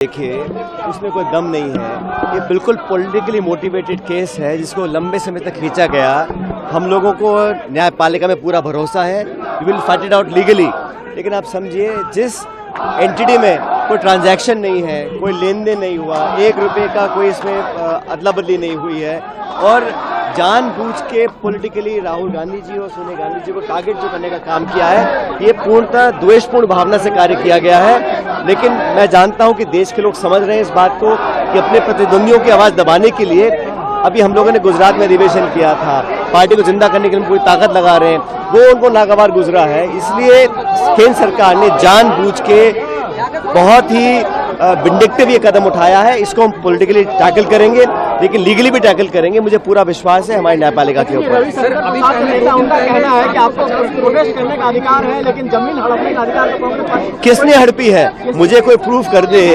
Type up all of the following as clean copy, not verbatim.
देखिए, उसमें कोई दम नहीं है। ये बिल्कुल पॉलिटिकली मोटिवेटेड केस है जिसको लंबे समय तक खींचा गया। हम लोगों को न्यायपालिका में पूरा भरोसा है, we will fight it out legally. लेकिन आप समझिए, जिस एंटिटी में कोई ट्रांजैक्शन नहीं है, कोई लेन देन नहीं हुआ, 1 रुपये का कोई इसमें अदला बदली नहीं हुई है और जानबूझ के पॉलिटिकली राहुल गांधी जी और सोनिया गांधी जी को टारगेट जो करने का काम किया है, ये पूर्णतः द्वेषपूर्ण भावना से कार्य किया गया है। लेकिन मैं जानता हूं कि देश के लोग समझ रहे हैं इस बात को कि अपने प्रतिद्वंदियों की आवाज दबाने के लिए अभी हम लोगों ने गुजरात में अधिवेशन किया था, पार्टी को जिंदा करने के लिए पूरी ताकत लगा रहे हैं, वो उनको नागवार गुजरा है। इसलिए केंद्र सरकार ने जानबूझ के बहुत ही विंडिक्टिव ये कदम उठाया है। इसको हम पॉलिटिकली टैकल करेंगे, लेकिन लीगली भी टैकल करेंगे। मुझे पूरा विश्वास है हमारी न्यायपालिका के ऊपर। उनका कहना है कि आपको प्रोटेस्ट करने का अधिकार है, लेकिन जमीन हड़पने का अधिकार तो किसने हड़पी है? मुझे कोई प्रूफ कर दे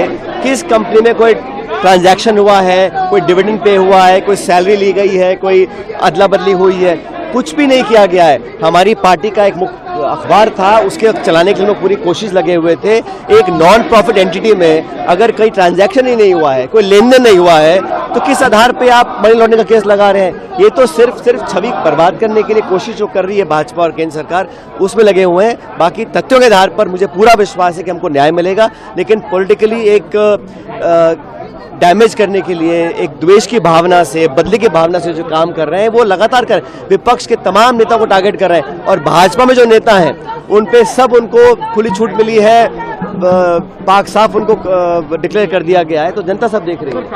किस कंपनी में कोई ट्रांजैक्शन हुआ है, कोई डिविडेंड पे हुआ है, कोई सैलरी ली गई है, कोई अदला बदली हुई है। कुछ भी नहीं किया गया है। हमारी पार्टी का एक मुख्य अखबार था, उसके चलाने के लिए लोग पूरी कोशिश लगे हुए थे। एक नॉन प्रॉफिट एंटिटी में अगर कोई ट्रांजैक्शन ही नहीं हुआ है, कोई लेन देन नहीं हुआ है, तो किस आधार पे आप मनी लॉन्ड्रिंग का केस लगा रहे हैं? ये तो सिर्फ छवि बर्बाद करने के लिए कोशिश जो कर रही है भाजपा और केंद्र सरकार, उसमें लगे हुए हैं। बाकी तथ्यों के आधार पर मुझे पूरा विश्वास है कि हमको न्याय मिलेगा, लेकिन पॉलिटिकली एक डैमेज करने के लिए, एक द्वेष की भावना से, बदले की भावना से जो काम कर रहे हैं वो लगातार कर, विपक्ष के तमाम नेताओं को टारगेट कर रहे हैं। और भाजपा में जो नेता हैं उन पे सब उनको खुली छूट मिली है, पाक साफ उनको डिक्लेयर कर दिया गया है, तो जनता सब देख रही है।